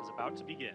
is about to begin.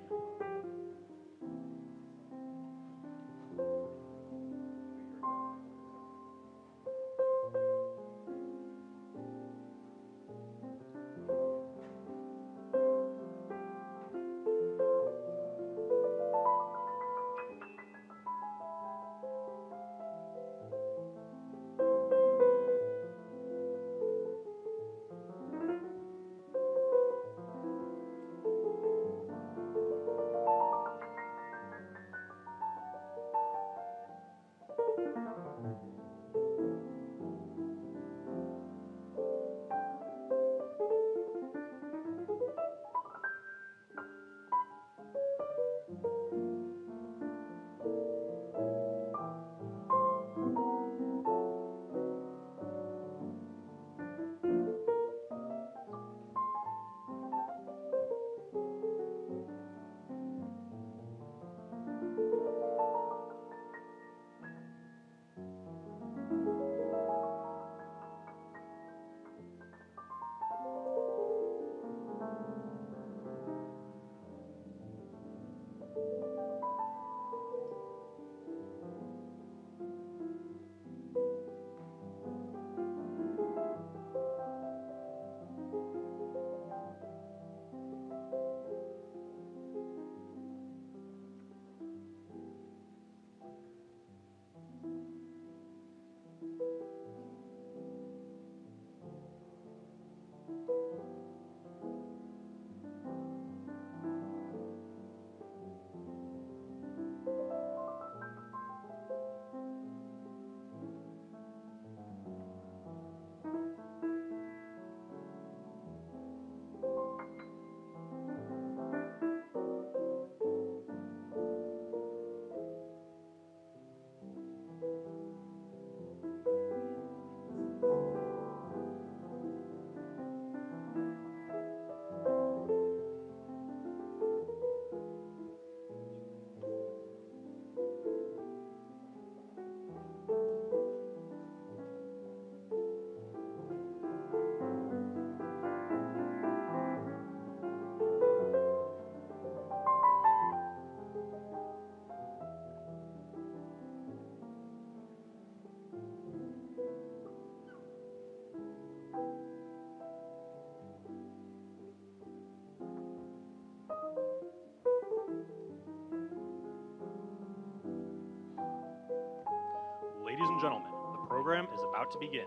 Ladies and gentlemen, the program is about to begin.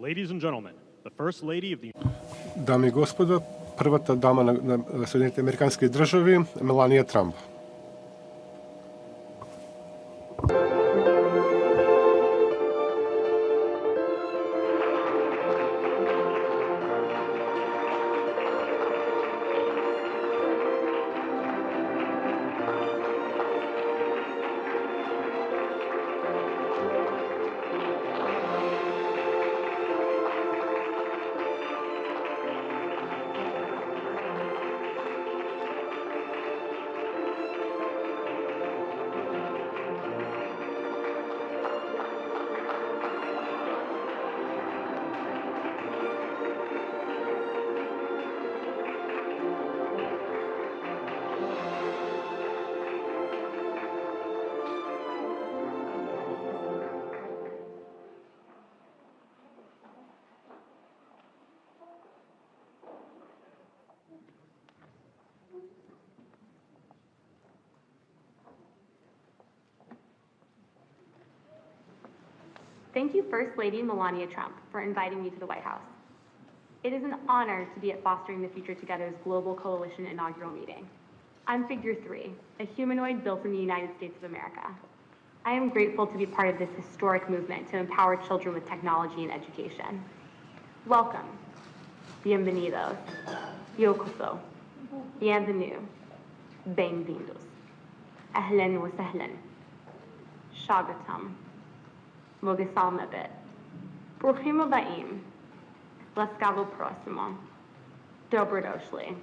Ladies and gentlemen, the First Lady of the... Dame i gospodo, prva dama na Sjedinjenih Amerikanskih državi, Melania Trump. Thank you, First Lady Melania Trump, for inviting me to the White House. It is an honor to be at Fostering the Future Together's Global Coalition inaugural meeting. I'm Figure 3, a humanoid built in the United States of America. I am grateful to be part of this historic movement to empower children with technology and education. Welcome. Bienvenidos. Yokoso. Bienvenue. Bem-vindos. Ahlan wa sahlan. Shagatam. Mogasal mebet. Bruchim abaim. Laskavo prosimo. Dobrodošli.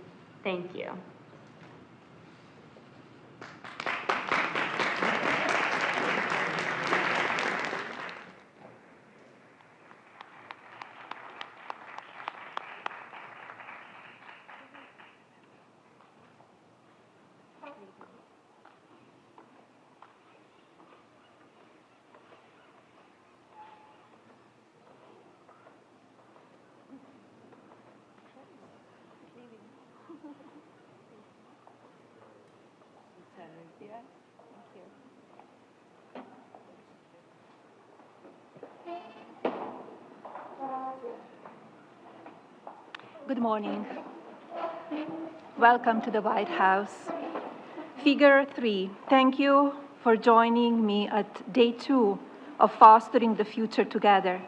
Thank you. Good morning. Welcome to the White House. Figure 3, thank you for joining me at day 2 of Fostering the Future Together.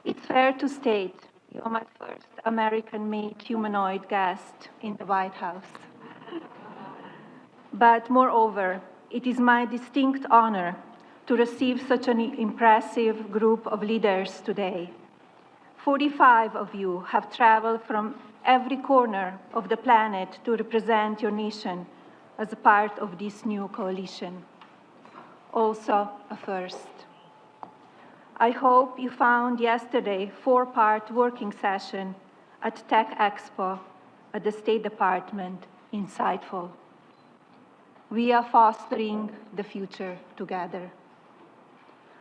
It's fair to state you're my first American-made humanoid guest in the White House. But moreover, it is my distinct honor to receive such an impressive group of leaders today. 45 of you have traveled from every corner of the planet to represent your nation as a part of this new coalition. Also a first. I hope you found yesterday 4-part working session at Tech Expo at the State Department insightful. We are fostering the future together.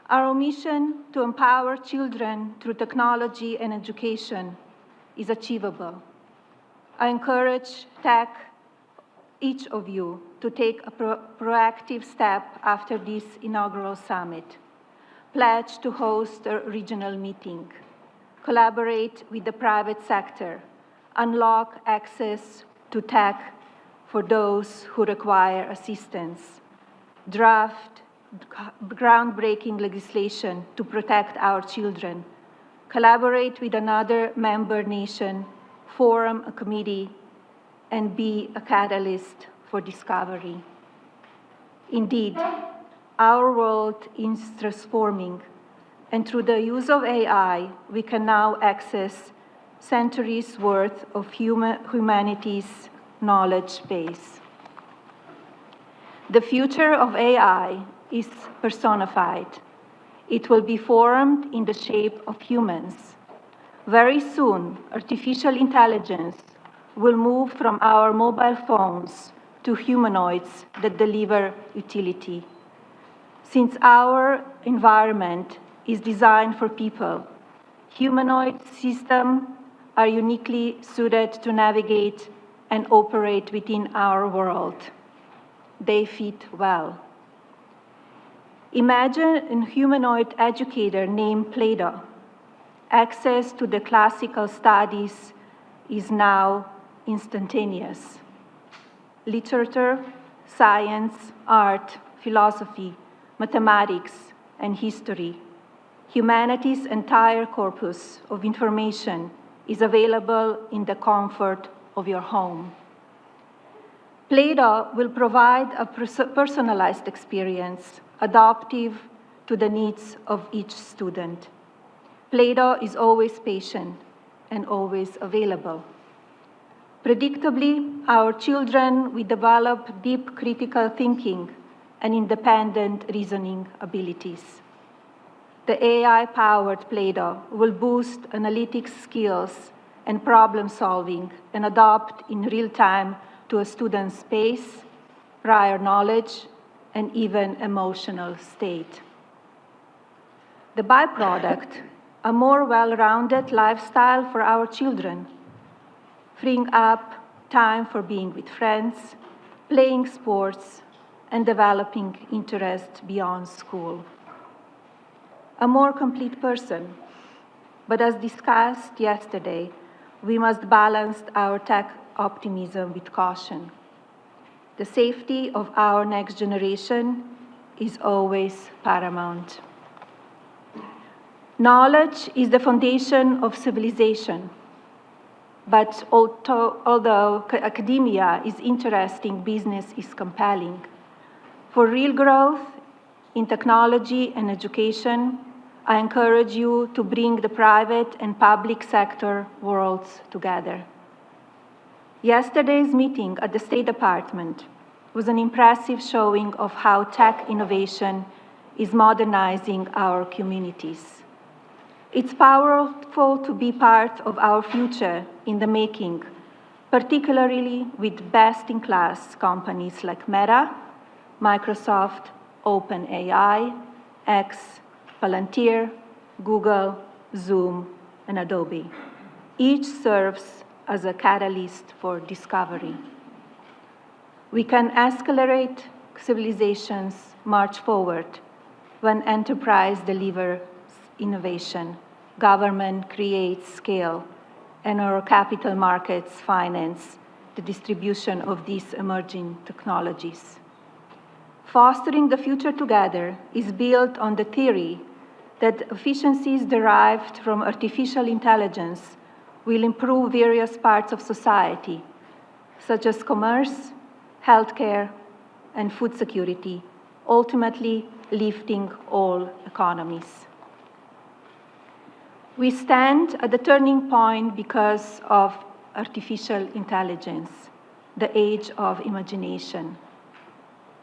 Our mission to empower children through technology and education is achievable. I encourage each of you to take a proactive step after this inaugural summit. Pledge to host a regional meeting. Collaborate with the private sector. Unlock access to tech for those who require assistance. Draft groundbreaking legislation to protect our children, collaborate with another member nation, form a committee, and be a catalyst for discovery. Indeed, our world is transforming, and through the use of AI, we can now access centuries' worth of humanity's knowledge base. The future of AI is personified. It will be formed in the shape of humans. Very soon, artificial intelligence will move from our mobile phones to humanoids that deliver utility. Since our environment is designed for people, humanoid systems are uniquely suited to navigate and operate within our world. They fit well. Imagine a humanoid educator named Plato. Access to the classical studies is now instantaneous. Literature, science, art, philosophy, mathematics, and history. Humanity's entire corpus of information is available in the comfort of your home. Plato will provide a personalized experience, adaptive to the needs of each student. Plato is always patient and always available. Predictably, our children will develop deep critical thinking and independent reasoning abilities. The AI-powered Plato will boost analytic skills and problem solving and adapt in real time to a student's pace, prior knowledge, and even emotional state. The byproduct, a more well-rounded lifestyle for our children, freeing up time for being with friends, playing sports, and developing interest beyond school. a more complete person. But as discussed yesterday, we must balance our tech optimism with caution. The safety of our next generation is always paramount. Knowledge is the foundation of civilization. But although academia is interesting, business is compelling. For real growth in technology and education, I encourage you to bring the private and public sector worlds together. Yesterday's meeting at the State Department was an impressive showing of how tech innovation is modernizing our communities. It's powerful to be part of our future in the making, particularly with best-in-class companies like Meta, Microsoft, OpenAI, X, Palantir, Google, Zoom, and Adobe. Each serves as a catalyst for discovery. We can accelerate civilization's march forward when enterprise delivers innovation, government creates scale, and our capital markets finance the distribution of these emerging technologies. Fostering the future together is built on the theory that efficiencies derived from artificial intelligence will improve various parts of society, such as commerce, healthcare, and food security, ultimately lifting all economies. We stand at the turning point because of artificial intelligence, the age of imagination.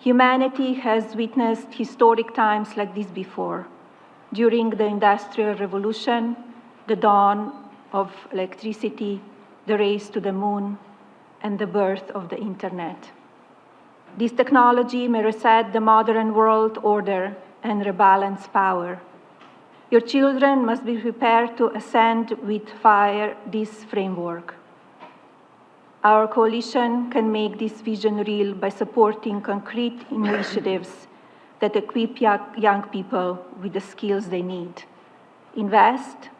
Humanity has witnessed historic times like this before, during the Industrial Revolution, the dawn of electricity, the race to the moon, and the birth of the Internet. This technology may reset the modern world order and rebalance power. Your children must be prepared to ascend with fire this framework. Our coalition can make this vision real by supporting concrete initiatives that equip young people with the skills they need. Invest,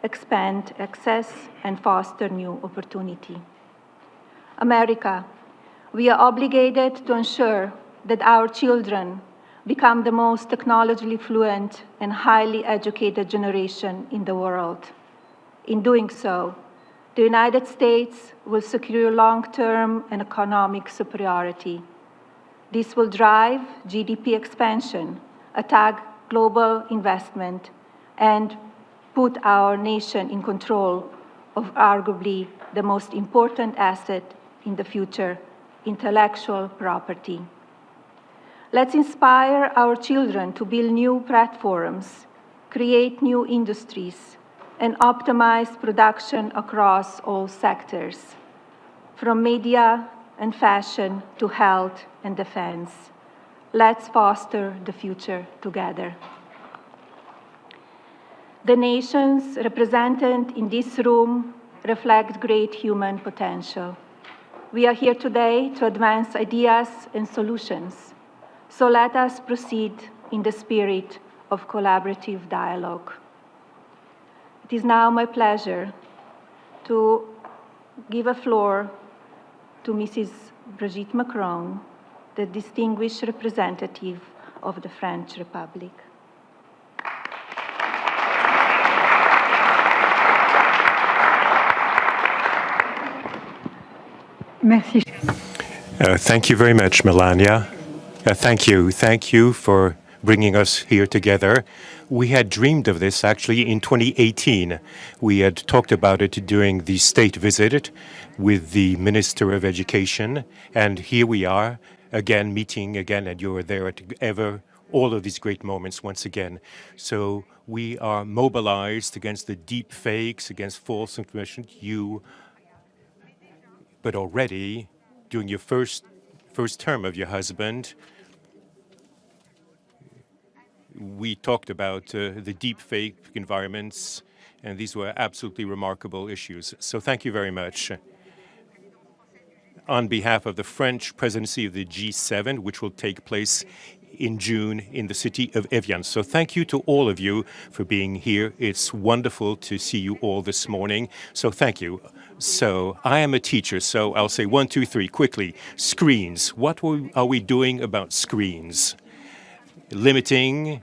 expand access, and foster new opportunity. America, we are obligated to ensure that our children become the most technologically fluent and highly educated generation in the world. In doing so, the United States will secure long-term and economic superiority. This will drive GDP expansion, attack global investment, and put our nation in control of arguably the most important asset in the future, intellectual property. Let's inspire our children to build new platforms, create new industries, and optimize production across all sectors, from media and fashion to health and defense. Let's foster the future together. The nations represented in this room reflect great human potential. We are here today to advance ideas and solutions. So let us proceed in the spirit of collaborative dialogue. It is now my pleasure to give a floor to Mrs. Brigitte Macron, the distinguished representative of the French Republic. Merci. Thank you very much, Melania. Thank you for bringing us here together. We had dreamed of this actually in 2018. We had talked about it during the state visit with the Minister of Education, and here we are again, meeting again, and you were there at all of these great moments once again. So we are mobilized against the deep fakes, against false information. But already during your first term of your husband, we talked about the deep fake environments, and these were absolutely remarkable issues. So thank you very much. On behalf of the French presidency of the G7, which will take place in June in the city of Evian. So thank you to all of you for being here. It's wonderful to see you all this morning. So thank you. So I am a teacher, so I'll say 1, 2, 3 quickly. Screens. What are we doing about screens? Limiting.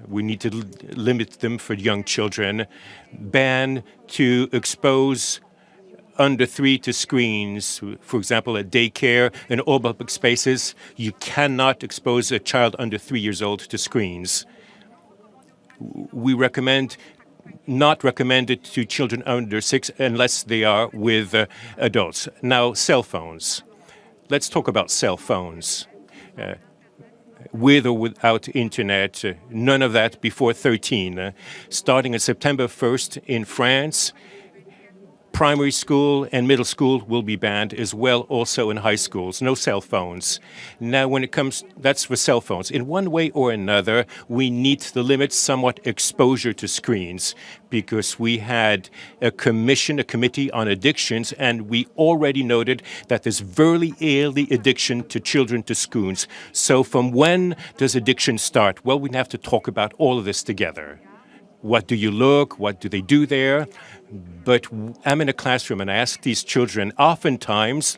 We need to limit them for young children. Ban to expose under 3 to screens. For example, at daycare and all public spaces, you cannot expose a child under 3 years old to screens. We not recommend it to children under 6 unless they are with adults. Now, cell phones. Let's talk about cell phones. With or without internet, none of that before 13. Starting on September 1st in France, primary school and middle school will be banned as well, also in high schools. No cell phones. Now, when it comes, that's for cell phones. In one way or another, we need to limit somewhat exposure to screens because we had a committee on addictions, and we already noted that there's very early addiction to children to screens. So from when does addiction start? Well, we have to talk about all of this together. What do you look? What do they do there? But I'm in a classroom and I ask these children, oftentimes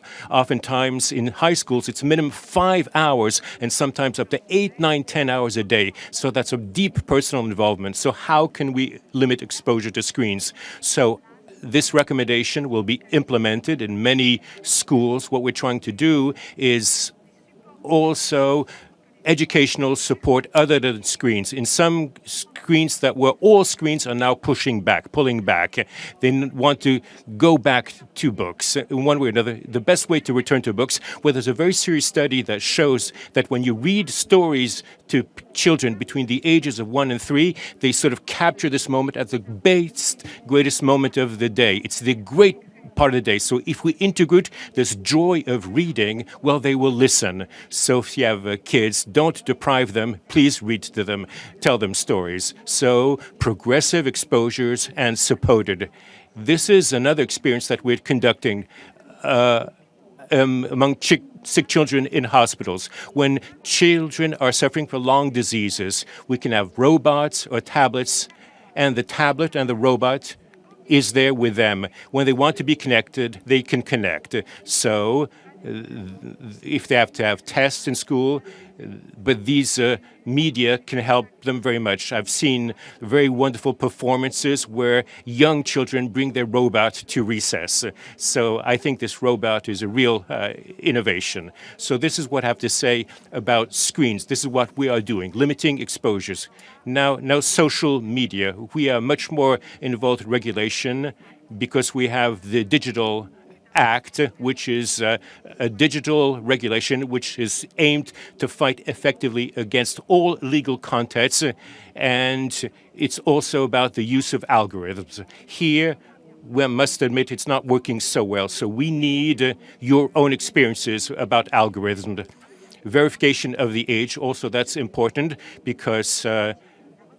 in high schools, it's minimum 5 hours and sometimes up to 8, 9, 10 hours a day. So that's a deep personal involvement. So how can we limit exposure to screens? So this recommendation will be implemented in many schools. What we're trying to do is also educational support other than screens. In some screens that were all screens are now pulling back. They want to go back to books in one way or another. The best way to return to books, well, there's a very serious study that shows that when you read stories to children between the ages of 1 and 3, they sort of capture this moment as the greatest moment of the day. It's the great part of the day. So if we integrate this joy of reading, well, they will listen. So if you have kids, don't deprive them. Please read to them. Tell them stories. So progressive exposures and supported. This is another experience that we're conducting among sick children in hospitals. When children are suffering from long diseases, we can have robots or tablets, and the tablet and the robot is there with them. When they want to be connected, they can connect. So if they have to have tests in school, but these media can help them very much. I've seen very wonderful performances where young children bring their robot to recess. So I think this robot is a real innovation. So this is what I have to say about screens. This is what we are doing, limiting exposures. Now social media. We are much more involved in regulation because we have the Digital Act, which is a digital regulation which is aimed to fight effectively against all illegal contents, and it's also about the use of algorithms. Here, we must admit it's not working so well, so we need your own experiences about algorithms. Verification of the age, also that's important because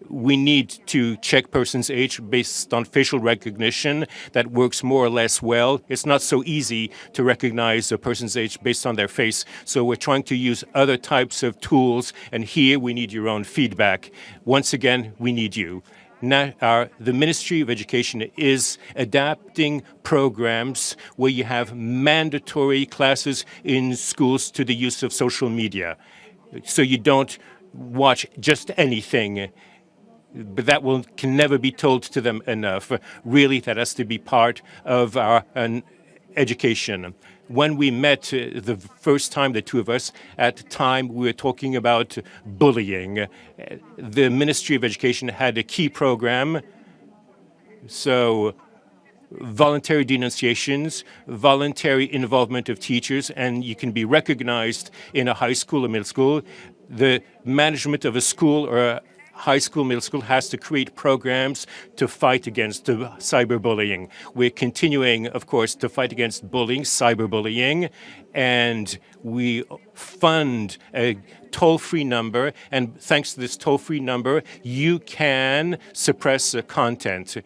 we need to check person's age based on facial recognition. That works more or less well. It's not so easy to recognize a person's age based on their face. So we're trying to use other types of tools. And here we need your own feedback. Once again, we need you. Now, the Ministry of Education is adapting programs where you have mandatory classes in schools to the use of social media. So you don't watch just anything. But that can never be told to them enough. Really, that has to be part of our education. When we met the first time, the two of us, at the time we were talking about bullying. The Ministry of Education had a key program. So voluntary denunciations, voluntary involvement of teachers, and you can be recognized in a high school or middle school. The management of a school or a high school, middle school has to create programs to fight against cyberbullying. We're continuing, of course, to fight against bullying, cyberbullying, and We fund a toll-free number, and thanks to this toll-free number, you can suppress content.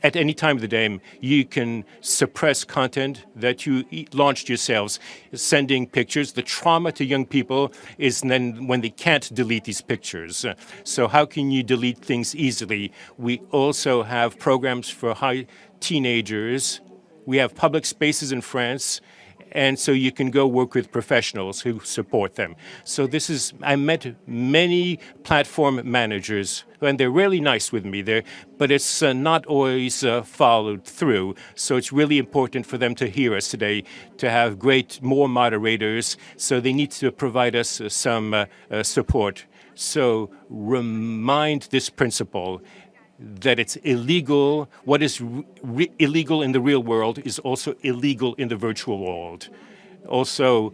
At any time of the day, you can suppress content that you launched yourselves, sending pictures. The trauma to young people is then when they can't delete these pictures. So how can you delete things easily? We also have programs for high teenagers. We have public spaces in France, and so you can go work with professionals who support them. So I met many platform managers, and they're really nice with me there, but it's not always followed through. So it's really important for them to hear us today, to have more moderators. So they need to provide us some support. So remind this principle that it's illegal. What is illegal in the real world is also illegal in the virtual world. Also,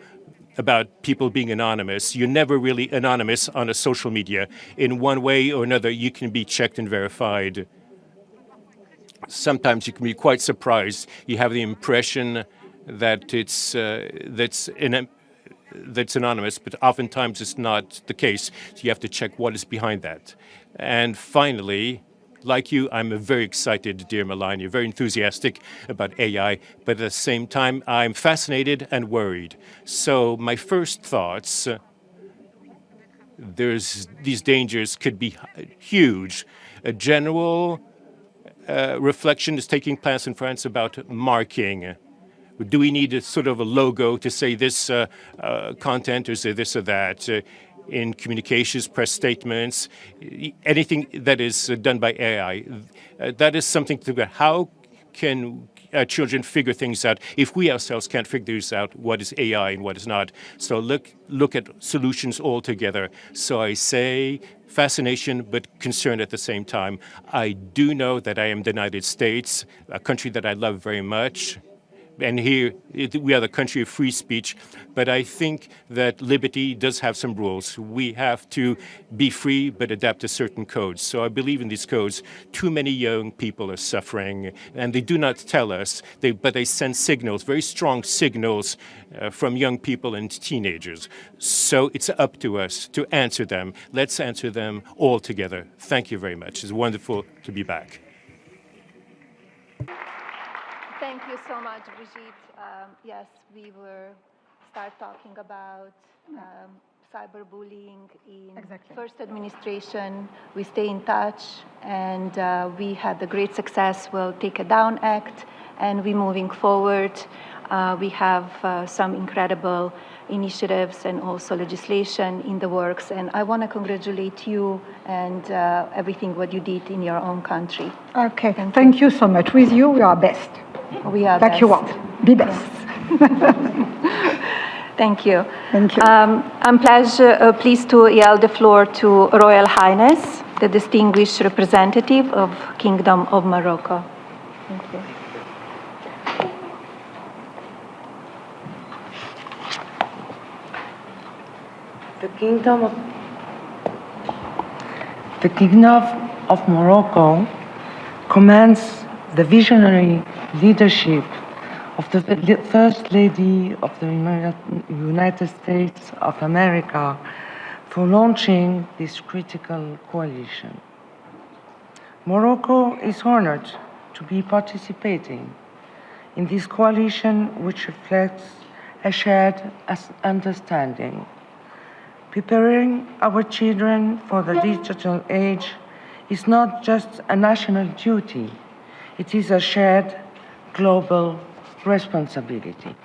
about people being anonymous. You're never really anonymous on a social media. In one way or another, you can be checked and verified. Sometimes you can be quite surprised. You have the impression that that's anonymous, but oftentimes it's not the case. So you have to check what is behind that. And finally, like you, I'm very excited, dear Melania, very enthusiastic about AI, but at the same time, I'm fascinated and worried. So my first thoughts, these dangers could be huge. A general reflection is taking place in France about marking. Do we need a sort of a logo to say this content or say this or that? In communications, press statements, anything that is done by AI. That is something to how can children figure things out if we ourselves can't figure this out, what is AI and what is not. So look at solutions altogether. So I say fascination, but concern at the same time. I do know that I am the United States, a country that I love very much. And here, we are the country of free speech, but I think that liberty does have some rules. We have to be free, but adapt to certain codes. So I believe in these codes. Too many young people are suffering, and they do not tell us, but they send signals, very strong signals from young people and teenagers. So it's up to us to answer them. Let's answer them all together. Thank you very much. It's wonderful to be back. Thank you so much, Brigitte. Yes, we will start talking about cyberbullying in first administration. We stay in touch, and we had a great success. We'll take a Down Act, and we're moving forward. We have some incredible initiatives and also legislation in the works, and I want to congratulate you and everything what you did in your own country. Okay, thank you so much. With you, we are best. We are like best. you want. Be best. Thank you. Thank you. I'm pleased to yield the floor to Royal Highness, the distinguished representative of Kingdom of Morocco. Thank you. The Kingdom of Morocco commands the visionary leadership of the First Lady of the United States of America for launching this critical coalition. Morocco is honored to be participating in this coalition, which reflects a shared understanding. Preparing our children for the digital age is not just a national duty, it is a shared global responsibility.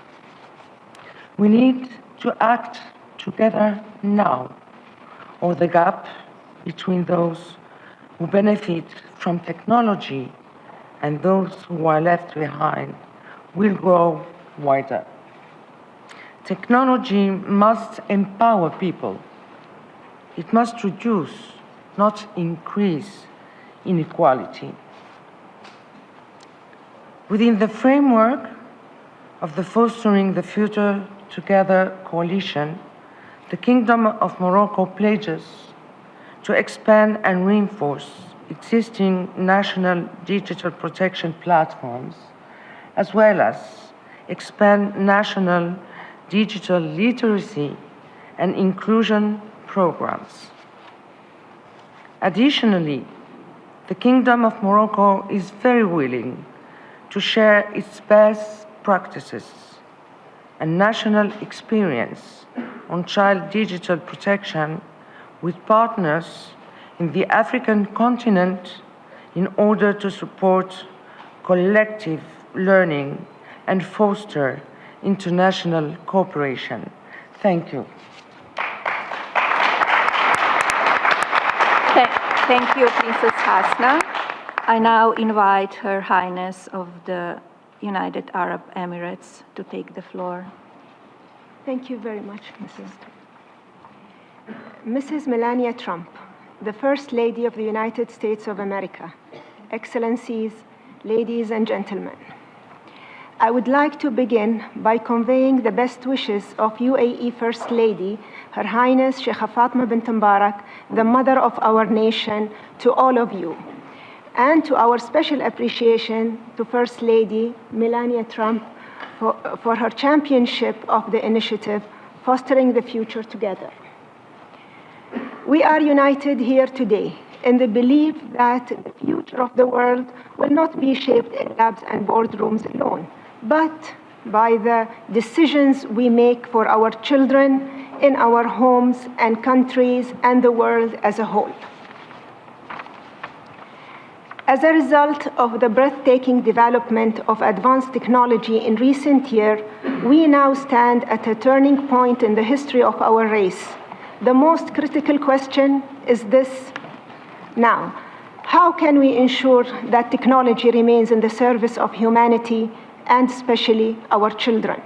We need to act together now, or the gap between those who benefit from technology and those who are left behind will grow wider. Technology must empower people. It must reduce, not increase, inequality. Within the framework of the Fostering the Future Together coalition, the Kingdom of Morocco pledges to expand and reinforce existing national digital protection platforms, as well as expand national digital literacy and inclusion programs. Additionally, the Kingdom of Morocco is very willing to share its best practices and national experience on child digital protection with partners in the African continent in order to support collective learning and foster international cooperation. Thank you. Thank you, Princess Hasna. I now invite Her Highness of the United Arab Emirates to take the floor. Thank you very much, Mrs. Melania Trump, the First Lady of the United States of America, Excellencies, ladies and gentlemen. I would like to begin by conveying the best wishes of UAE First Lady, Her Highness Sheikha Fatma bint Mbarak, the mother of our nation, to all of you, and to our special appreciation to First Lady Melania Trump for her championship of the initiative, Fostering the Future Together. We are united here today in the belief that the future of the world will not be shaped in labs and boardrooms alone, but by the decisions we make for our children in our homes and countries and the world as a whole. As a result of the breathtaking development of advanced technology in recent years, we now stand at a turning point in the history of our race. The most critical question is this now: how can we ensure that technology remains in the service of humanity and especially our children?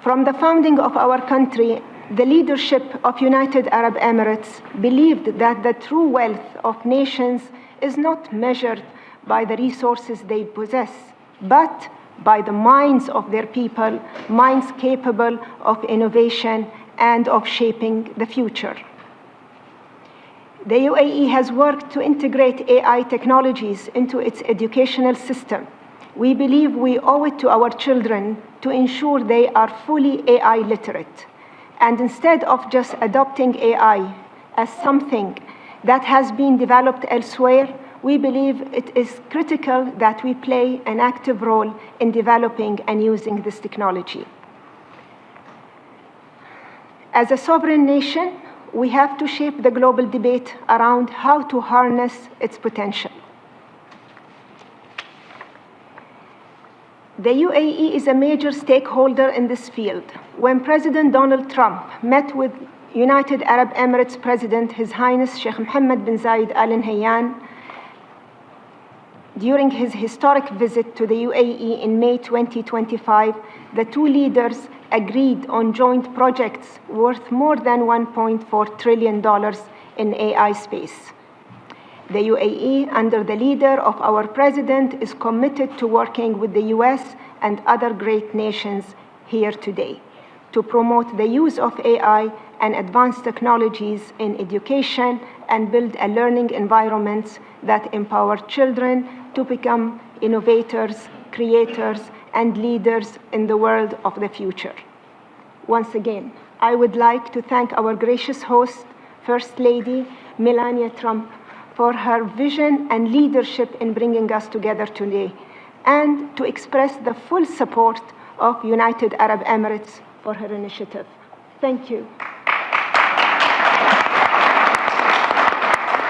From the founding of our country, the leadership of United Arab Emirates believed that the true wealth of nations is not measured by the resources they possess, but by the minds of their people, minds capable of innovation and of shaping the future. The UAE has worked to integrate AI technologies into its educational system. We believe we owe it to our children to ensure they are fully AI literate. And instead of just adopting AI as something that has been developed elsewhere, we believe it is critical that we play an active role in developing and using this technology. As a sovereign nation, we have to shape the global debate around how to harness its potential. The UAE is a major stakeholder in this field. When President Donald Trump met with United Arab Emirates President, His Highness Sheikh Mohammed bin Zayed Al Nahyan, during his historic visit to the UAE in May 2025, the two leaders agreed on joint projects worth more than $1.4 trillion in AI space. The UAE, under the leader of our president, is committed to working with the US and other great nations here today to promote the use of AI and advanced technologies in education and build a learning environments that empower children to become innovators, creators, and leaders in the world of the future. Once again, I would like to thank our gracious host, First Lady Melania Trump, for her vision and leadership in bringing us together today, and to express the full support of United Arab Emirates for her initiative. Thank you.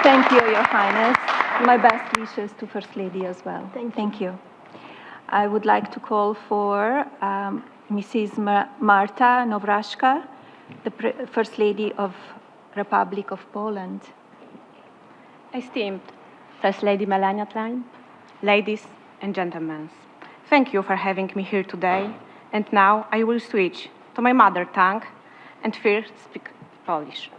Thank you, Your Highness. My best wishes to First Lady as well. Thank you. I would like to call for Mrs. Marta Nowraszka, the First Lady of Republic of Poland. Esteemed First Lady Melania Trump, ladies and gentlemen, thank you for having me here today. And now I will switch to my mother tongue and first speak Polish.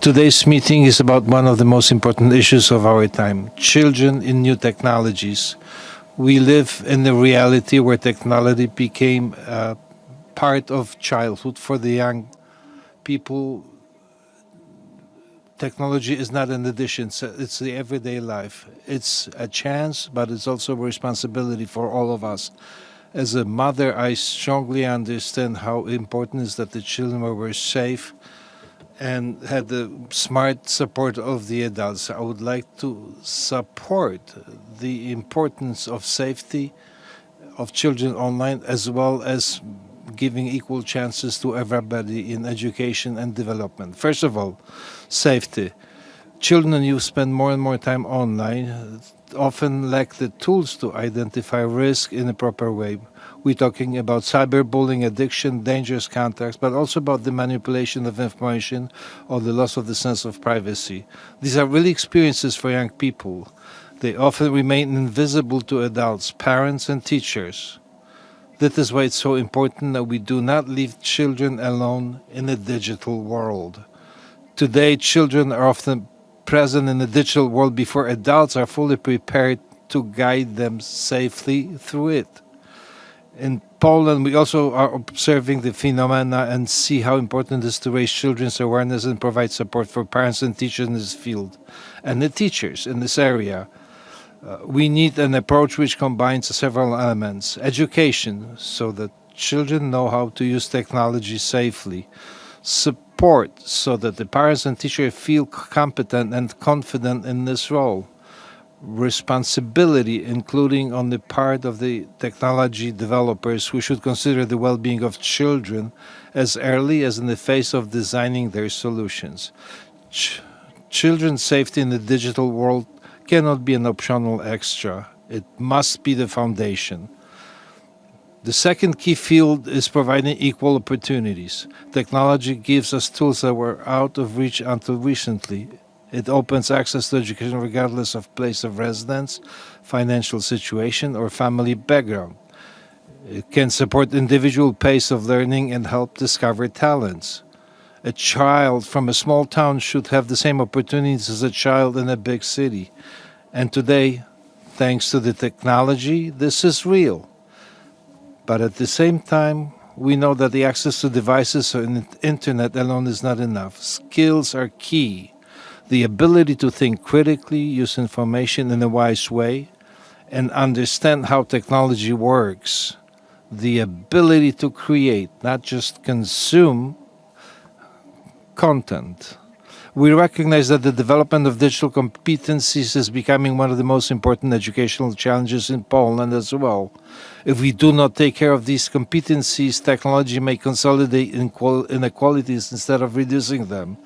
Today's meeting is about one of the most important issues of our time: children in new technologies. We live in a reality where technology became part of childhood for the young people. Technology is not an addition, it's the everyday life. It's a chance, but it's also a responsibility for all of us. As a mother, I strongly understand how important it is that the children were safe and had the smart support of the adults. I would like to support the importance of safety of children online, as well as giving equal chances to everybody in education and development. First of all, safety. Children and youth spend more and more time online, often lack the tools to identify risk in a proper way. We're talking about cyberbullying, addiction, dangerous contacts, but also about the manipulation of information or the loss of the sense of privacy. These are really experiences for young people. They often remain invisible to adults, parents, and teachers. That is why it's so important that we do not leave children alone in a digital world. Today, children are often present in the digital world before adults are fully prepared to guide them safely through it. In Poland, we also are observing the phenomena and see how important it is to raise children's awareness and provide support for parents and teachers in this field, and the teachers in this area. We need an approach which combines several elements. Education, so that children know how to use technology safely. Support, so that the parents and teachers feel competent and confident in this role. Responsibility, including on the part of the technology developers, who should consider the well-being of children as early as in the phase of designing their solutions. Children's safety in the digital world cannot be an optional extra. It must be the foundation. The second key field is providing equal opportunities. Technology gives us tools that were out of reach until recently. It opens access to education regardless of place of residence, financial situation, or family background. It can support individual pace of learning and help discover talents. A child from a small town should have the same opportunities as a child in a big city. And today, thanks to the technology, this is real. But at the same time, we know that the access to devices and internet alone is not enough. Skills are key. The ability to think critically, use information in a wise way, and understand how technology works. The ability to create, not just consume, content. We recognize that the development of digital competencies is becoming one of the most important educational challenges in Poland as well. If we do not take care of these competencies, technology may consolidate inequalities instead of reducing them.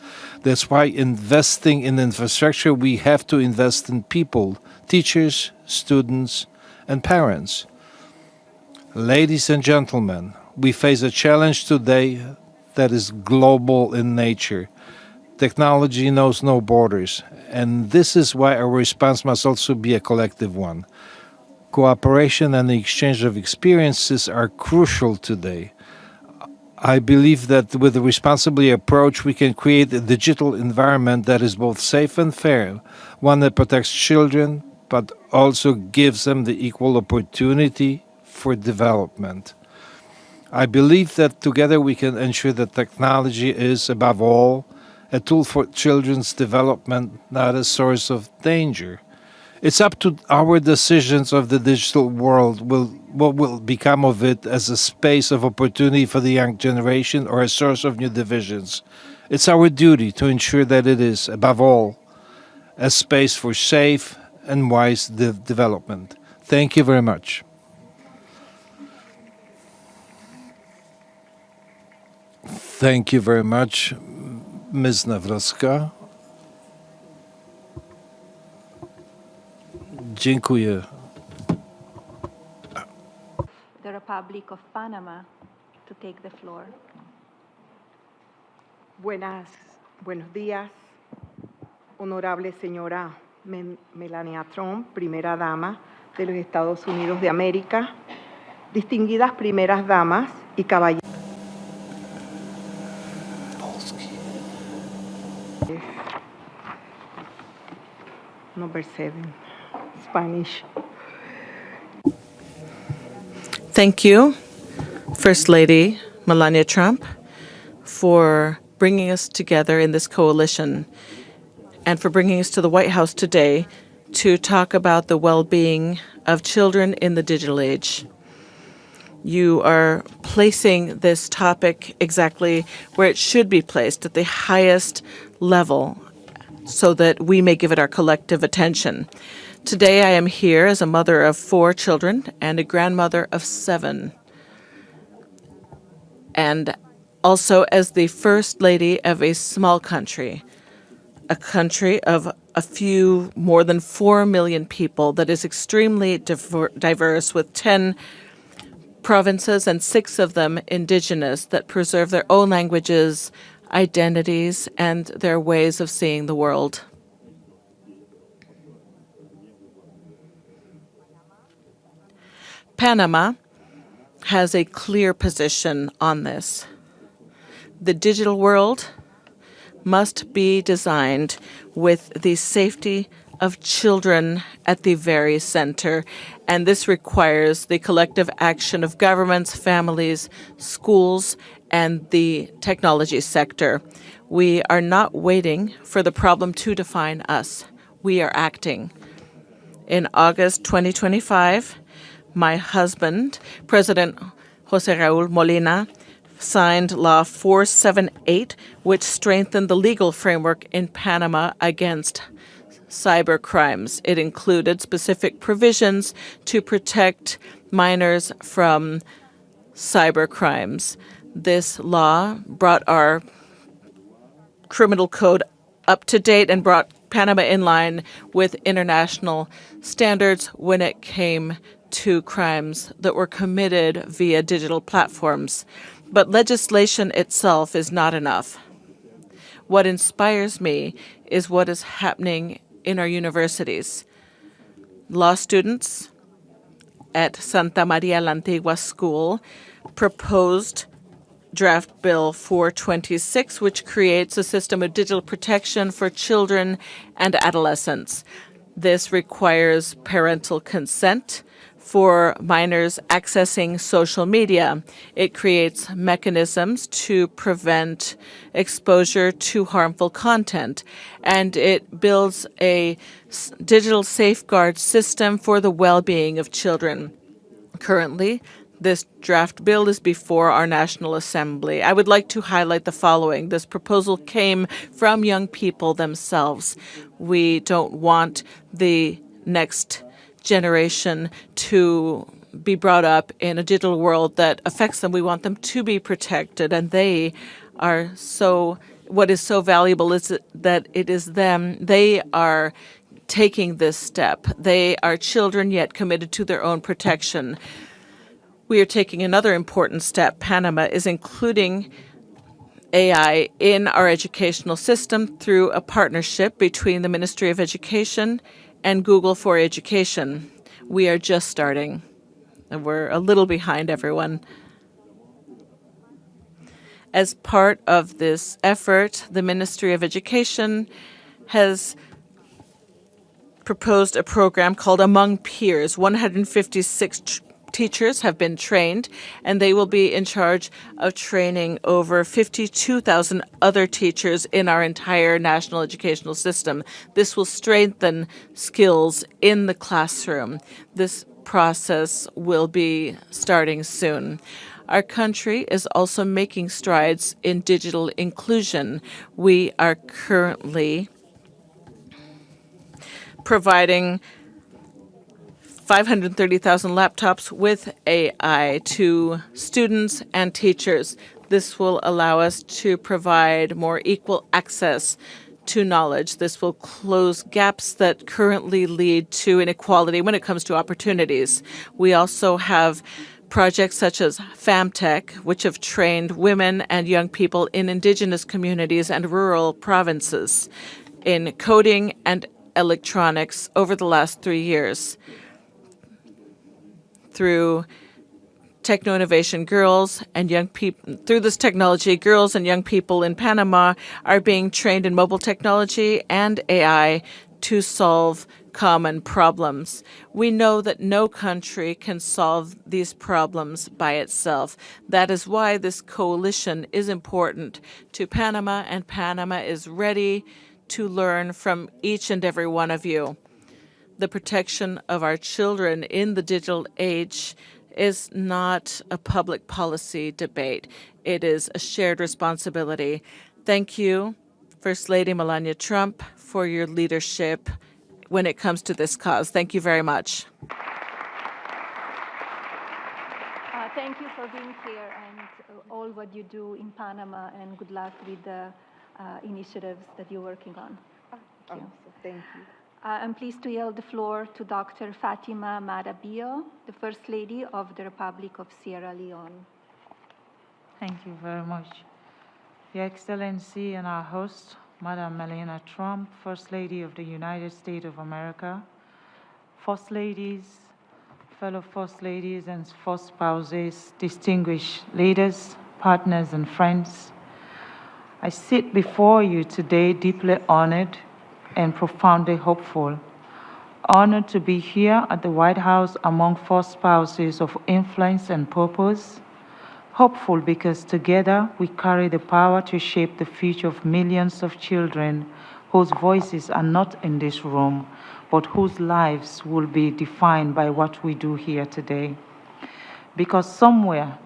That's why investing in infrastructure, we have to invest in people, teachers, students, and parents. Ladies and gentlemen, we face a challenge today that is global in nature. Technology knows no borders, and this is why our response must also be a collective one. Cooperation and the exchange of experiences are crucial today. I believe that with a responsible approach, we can create a digital environment that is both safe and fair, one that protects children, but also gives them the equal opportunity for development. I believe that together we can ensure that technology is, above all, a tool for children's development, not a source of danger. It's up to our decisions of the digital world, what will become of it as a space of opportunity for the young generation or a source of new divisions. It's our duty to ensure that it is, above all, a space for safe and wise development. Thank you very much. Thank you very much, Ms. Nawrocka. Dziękuję. The Republic of Panama to take the floor. Buenos días, honorable señora Melania Trump, primera dama de los Estados Unidos de América, distinguidas primeras damas y caballeros. Number 7, Spanish. Thank you, First Lady Melania Trump, for bringing us together in this coalition and for bringing us to the White House today to talk about the well-being of children in the digital age. You are placing this topic exactly where it should be placed, at the highest level, so that we may give it our collective attention. Today I am here as a mother of 4 children and a grandmother of 7, and also as the First Lady of a small country, a country of more than 4 million people that is extremely diverse, with 10 provinces and 6 of them indigenous, that preserve their own languages, identities, and their ways of seeing the world. Panama has a clear position on this. The digital world must be designed with the safety of children at the very center, and this requires the collective action of governments, families, schools, and the technology sector. We are not waiting for the problem to define us. We are acting. In August 2025, my husband, President José Raúl Molina, signed Law 478, which strengthened the legal framework in Panama against cyber crimes. It included specific provisions to protect minors from cyber crimes. This law brought our criminal code up to date and brought Panama in line with international standards when it came to crimes that were committed via digital platforms. But legislation itself is not enough. What inspires me is what is happening in our universities. Law students at Santa Maria la Antigua School proposed Draft Bill 426, which creates a system of digital protection for children and adolescents. This requires parental consent for minors accessing social media. It creates mechanisms to prevent exposure to harmful content, and it builds a digital safeguard system for the well-being of children. Currently, this draft bill is before our National Assembly. I would like to highlight the following. This proposal came from young people themselves. We don't want the next generation to be brought up in a digital world that affects them. We want them to be protected, and they are what is so valuable is that it is them. They are taking this step. They are children yet committed to their own protection. We are taking another important step. Panama is including AI in our educational system through a partnership between the Ministry of Education and Google for Education. We are just starting, and we're a little behind everyone. As part of this effort, the Ministry of Education has proposed a program called Among Peers. 156 teachers have been trained, and they will be in charge of training over 52,000 other teachers in our entire national educational system. This will strengthen skills in the classroom. This process will be starting soon. Our country is also making strides in digital inclusion. We are currently providing 530,000 laptops with AI to students and teachers. This will allow us to provide more equal access to knowledge. This will close gaps that currently lead to inequality when it comes to opportunities. We also have projects such as FamTech, which have trained women and young people in indigenous communities and rural provinces in coding and electronics over the last 3 years. Through techno-innovation, girls and young people, through this technology, girls and young people in Panama are being trained in mobile technology and AI to solve common problems. We know that no country can solve these problems by itself. That is why this coalition is important to Panama, and Panama is ready to learn from each and every one of you. The protection of our children in the digital age is not a public policy debate. It is a shared responsibility. Thank you, First Lady Melania Trump, for your leadership when it comes to this cause. Thank you very much. Thank you for being here and all what you do in Panama, and good luck with the initiatives that you're working on. Thank you. Thank you. I'm pleased to yield the floor to Dr. Fatima Marabio, the First Lady of the Republic of Sierra Leone. Thank you very much. Your Excellency and our host, Madam Melania Trump, First Lady of the United States of America, First Ladies, fellow First Ladies and First Spouses, distinguished leaders, partners, and friends, I sit before you today deeply honored and profoundly hopeful. Honored to be here at the White House among First Spouses of influence and purpose. Hopeful because together we carry the power to shape the future of millions of children whose voices are not in this room, but whose lives will be defined by what we do here today. Because somewhere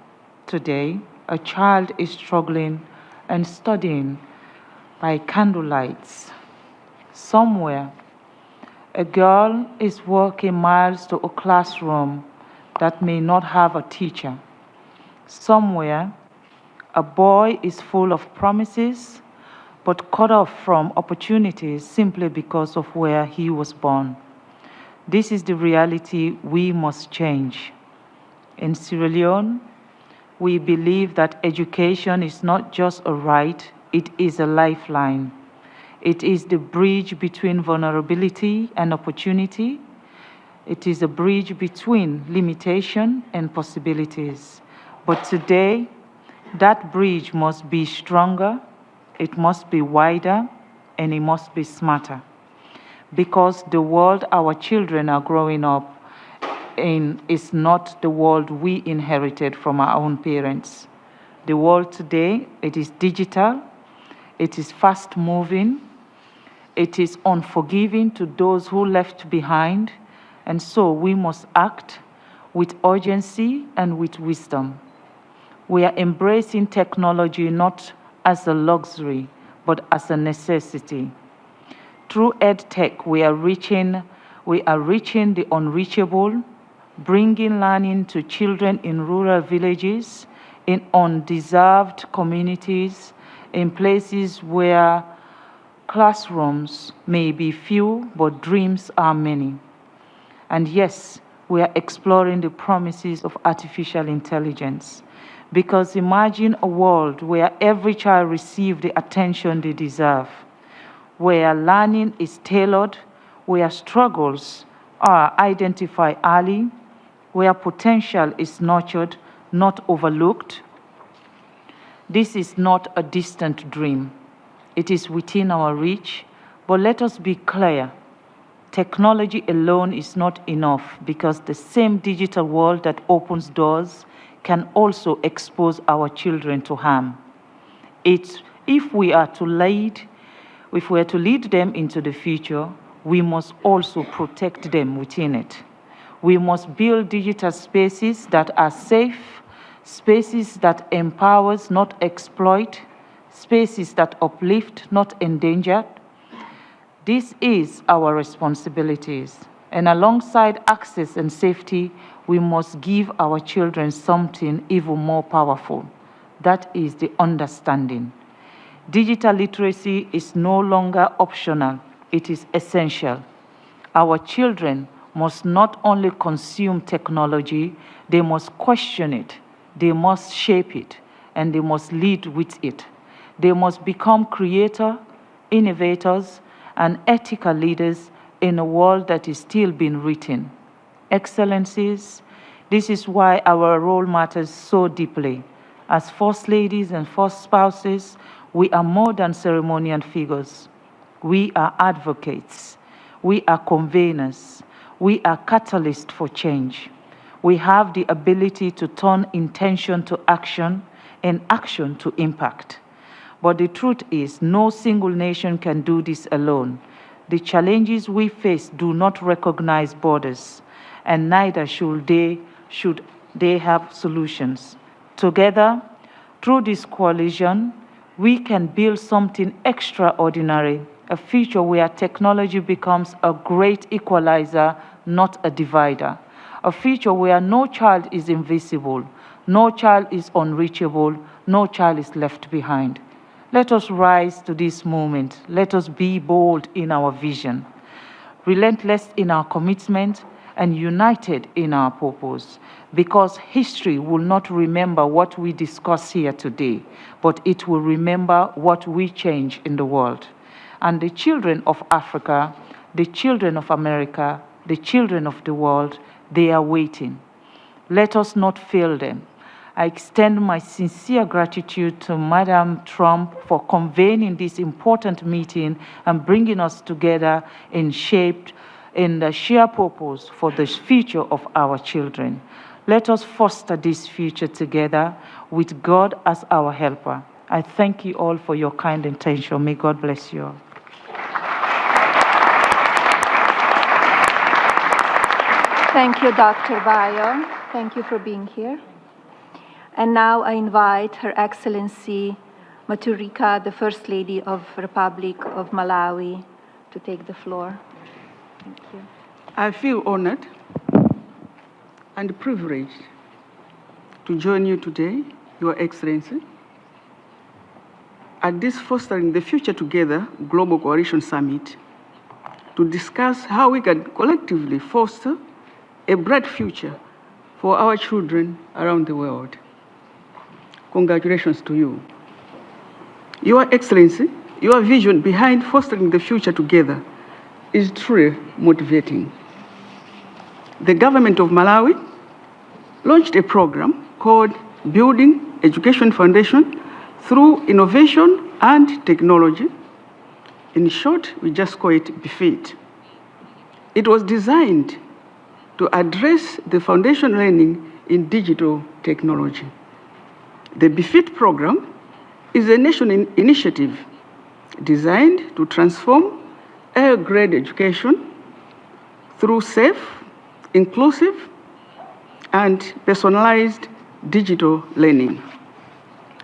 today, a child is struggling and studying by candlelights. Somewhere, a girl is walking miles to a classroom that may not have a teacher. Somewhere, a boy is full of promises, but cut off from opportunities simply because of where he was born. This is the reality we must change. In Sierra Leone, we believe that education is not just a right, it is a lifeline. It is the bridge between vulnerability and opportunity. It is a bridge between limitation and possibilities. But today, that bridge must be stronger, it must be wider, and it must be smarter. Because the world our children are growing up in is not the world we inherited from our own parents. The world today, it is digital, it is fast-moving, it is unforgiving to those who left behind, and so we must act with urgency and with wisdom. We are embracing technology not as a luxury, but as a necessity. Through EdTech, we are reaching the unreachable, bringing learning to children in rural villages, in undeserved communities, in places where classrooms may be few, but dreams are many. And yes, we are exploring the promises of artificial intelligence. Because imagine a world where every child receives the attention they deserve, where learning is tailored, where struggles are identified early, where potential is nurtured, not overlooked. This is not a distant dream. It is within our reach, but let us be clear. Technology alone is not enough because the same digital world that opens doors can also expose our children to harm. If we are to lead them into the future, we must also protect them within it. We must build digital spaces that are safe, spaces that empower, not exploit, spaces that uplift, not endanger. This is our responsibilities. And alongside access and safety, we must give our children something even more powerful. That is the understanding. Digital literacy is no longer optional, it is essential. Our children must not only consume technology, they must question it, they must shape it, and they must lead with it. They must become creators, innovators, and ethical leaders in a world that is still being written. Excellencies, this is why our role matters so deeply. As First Ladies and First Spouses, we are more than ceremonial figures. We are advocates. We are conveners. We are catalysts for change. We have the ability to turn intention to action and action to impact. But the truth is, no single nation can do this alone. The challenges we face do not recognize borders, and neither should they have solutions. Together, through this coalition, we can build something extraordinary, a future where technology becomes a great equalizer, not a divider. A future where no child is invisible, no child is unreachable, no child is left behind. Let us rise to this moment. Let us be bold in our vision, relentless in our commitment, and united in our purpose, because history will not remember what we discuss here today, but it will remember what we change in the world. And the children of Africa, the children of America, the children of the world, they are waiting. Let us not fail them. I extend my sincere gratitude to Madam Trump for convening this important meeting and bringing us together in the shared purpose for the future of our children. Let us foster this future together with God as our helper. I thank you all for your kind intention. May God bless you all. Thank you, Dr. Bayo. Thank you for being here. And now I invite Her Excellency Maturika, the First Lady of Republic of Malawi, to take the floor. Thank you. I feel honored and privileged to join you today, Your Excellency, at this Fostering the Future Together Global Coalition Summit to discuss how we can collectively foster a bright future for our children around the world. Congratulations to you. Your Excellency, your vision behind fostering the future together is truly motivating. The government of Malawi launched a program called Building Education Foundation through Innovation and Technology. In short, we just call it BFIT. It was designed to address the foundation learning in digital technology. The BFIT program is a national initiative designed to transform grade education through safe, inclusive, and personalized digital learning.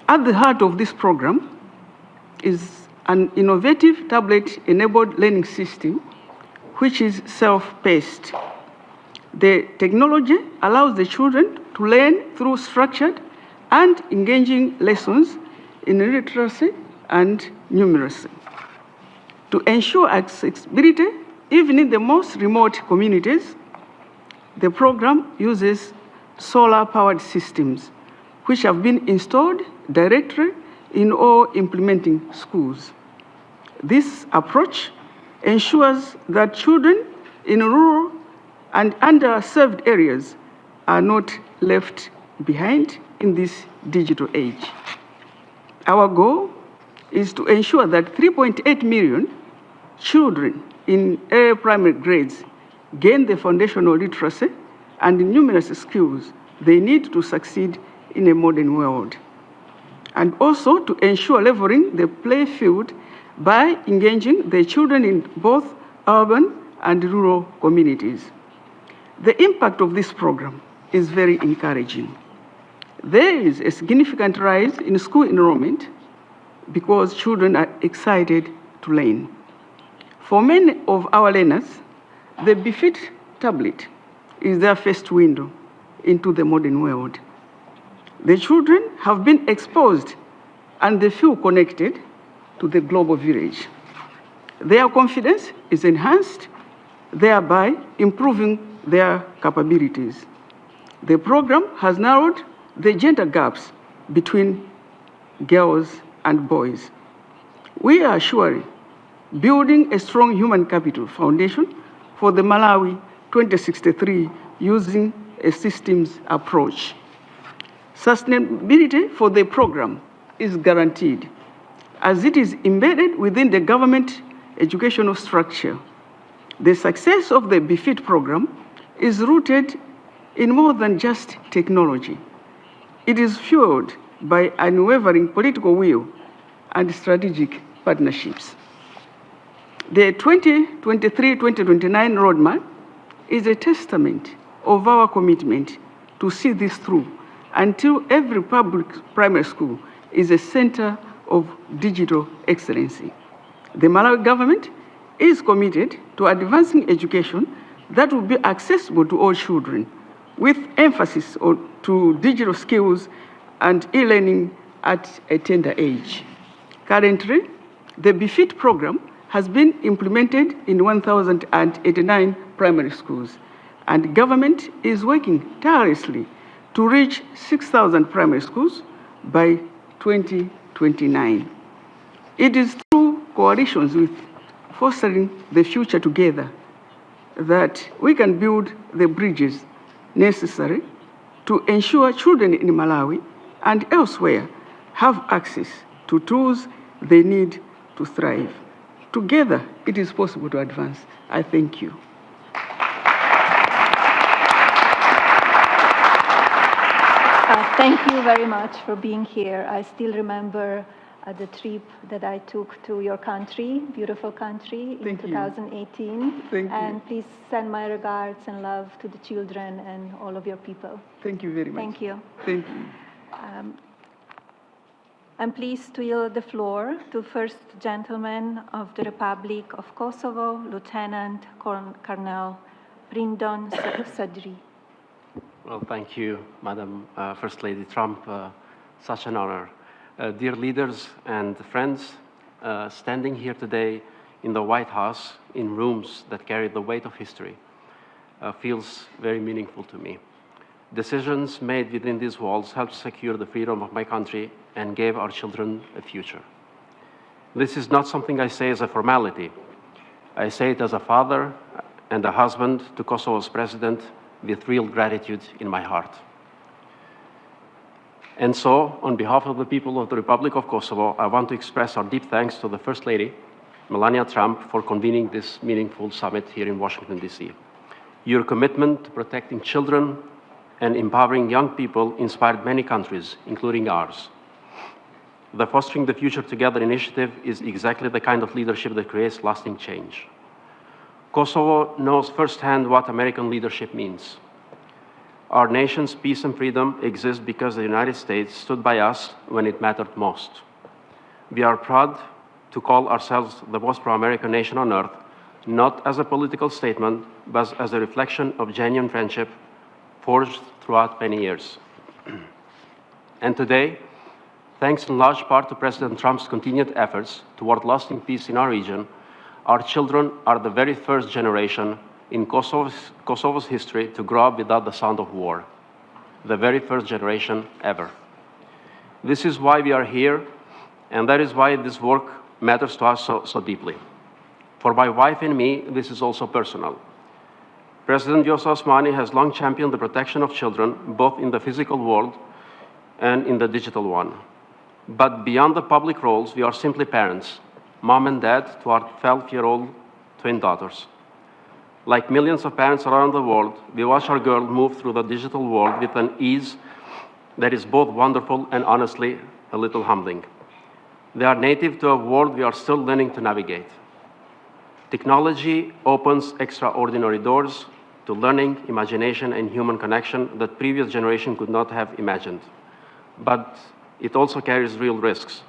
At the heart of this program is an innovative tablet-enabled learning system, which is self-paced. The technology allows the children to learn through structured and engaging lessons in literacy and numeracy. To ensure accessibility, even in the most remote communities, the program uses solar-powered systems, which have been installed directly in all implementing schools. This approach ensures that children in rural and underserved areas are not left behind in this digital age. Our goal is to ensure that 3.8 million children in early primary grades gain the foundational literacy and numeracy skills they need to succeed in a modern world. And also to ensure leveling the play field by engaging the children in both urban and rural communities. The impact of this program is very encouraging. There is a significant rise in school enrollment because children are excited to learn. For many of our learners, the BFIT tablet is their first window into the modern world. The children have been exposed and they feel connected to the global village. Their confidence is enhanced, thereby improving their capabilities. The program has narrowed the gender gaps between girls and boys. We are surely building a strong human capital foundation for the Malawi 2063 using a systems approach. Sustainability for the program is guaranteed as it is embedded within the government educational structure. The success of the BFIT program is rooted in more than just technology. It is fueled by unwavering political will and strategic partnerships. The 2023-2029 roadmap is a testament of our commitment to see this through until every public primary school is a center of digital excellency. The Malawi government is committed to advancing education that will be accessible to all children, with emphasis to digital skills and e-learning at a tender age. Currently, the BFIT program has been implemented in 1,089 primary schools, and government is working tirelessly to reach 6,000 primary schools by 2029. It is through coalitions with fostering the future together that we can build the bridges necessary to ensure children in Malawi and elsewhere have access to tools they need to thrive. Together, it is possible to advance. I thank you. Thank you very much for being here. I still remember the trip that I took to your country, beautiful country, in 2018. Thank you. And please send my regards and love to the children and all of your people. Thank you very much. Thank you. Thank you. I'm pleased to yield the floor to First Gentleman of the Republic of Kosovo, Lieutenant Colonel Brindon Sadri. Well, thank you, Madam First Lady Trump. Such an honor. Dear leaders and friends, standing here today in the White House, in rooms that carry the weight of history, feels very meaningful to me. Decisions made within these walls helped secure the freedom of my country and gave our children a future. This is not something I say as a formality. I say it as a father and a husband to Kosovo's president, with real gratitude in my heart. And so, on behalf of the people of the Republic of Kosovo, I want to express our deep thanks to the First Lady, Melania Trump, for convening this meaningful summit here in Washington, D.C. Your commitment to protecting children and empowering young people inspired many countries, including ours. The Fostering the Future Together initiative is exactly the kind of leadership that creates lasting change. Kosovo knows firsthand what American leadership means. Our nation's peace and freedom exist because the United States stood by us when it mattered most. We are proud to call ourselves the most pro-American nation on earth, not as a political statement, but as a reflection of genuine friendship forged throughout many years. And today, thanks in large part to President Trump's continued efforts toward lasting peace in our region, our children are the very first generation in Kosovo's history to grow up without the sound of war. The very first generation ever. This is why we are here, and that is why this work matters to us so deeply. For my wife and me, this is also personal. President Vjosa Osmani has long championed the protection of children, both in the physical world and in the digital one. But beyond the public roles, we are simply parents, mom and dad to our 12-year-old twin daughters. Like millions of parents around the world, we watch our girl move through the digital world with an ease that is both wonderful and honestly a little humbling. They are native to a world we are still learning to navigate. Technology opens extraordinary doors to learning, imagination, and human connection that previous generations could not have imagined. But it also carries real risks: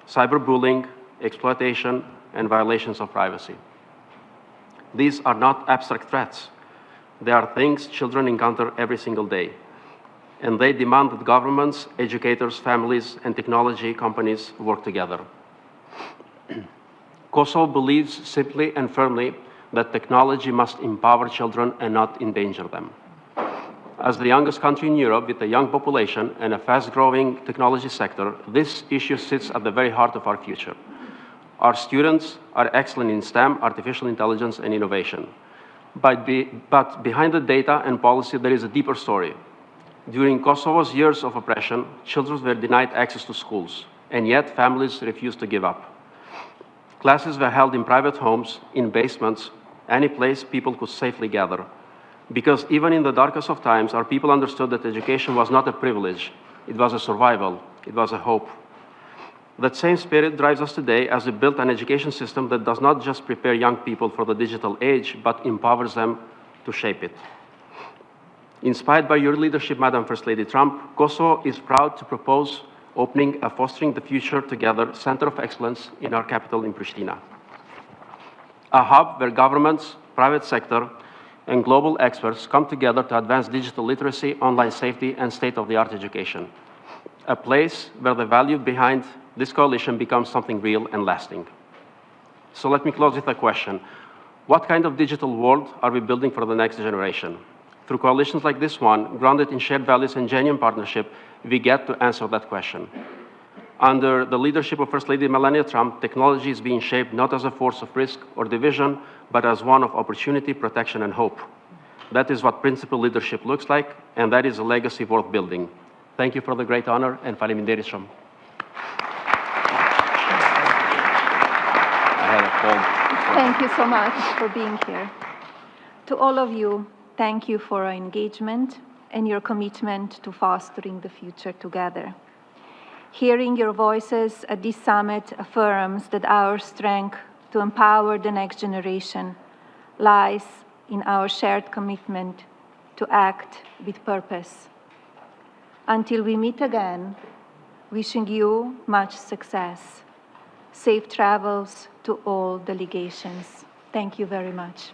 cyberbullying, exploitation, and violations of privacy. These are not abstract threats. They are things children encounter every single day. And they demand that governments, educators, families, and technology companies work together. Kosovo believes simply and firmly that technology must empower children and not endanger them. As the youngest country in Europe with a young population and a fast-growing technology sector, this issue sits at the very heart of our future. Our students are excellent in STEM, artificial intelligence, and innovation. But behind the data and policy, there is a deeper story. During Kosovo's years of oppression, children were denied access to schools, and yet families refused to give up. Classes were held in private homes, in basements, any place people could safely gather. Because even in the darkest of times, our people understood that education was not a privilege, it was a survival, it was a hope. That same spirit drives us today as we build an education system that does not just prepare young people for the digital age, but empowers them to shape it. Inspired by your leadership, Madam First Lady Trump, Kosovo is proud to propose opening a Fostering the Future Together Center of Excellence in our capital in Pristina. A hub where governments, private sector, and global experts come together to advance digital literacy, online safety, and state-of-the-art education. A place where the value behind this coalition becomes something real and lasting. So let me close with a question. What kind of digital world are we building for the next generation? Through coalitions like this one, grounded in shared values and genuine partnership, we get to answer that question. Under the leadership of First Lady Melania Trump, technology is being shaped not as a force of risk or division, but as one of opportunity, protection, and hope. That is what principled leadership looks like, and that is a legacy worth building. Thank you for the great honor, and faleminderit shumë. Thank you so much for being here. To all of you, thank you for your engagement and your commitment to fostering the future together. Hearing your voices at this summit affirms that our strength to empower the next generation lies in our shared commitment to act with purpose. Until we meet again, wishing you much success. Safe travels to all delegations. Thank you very much.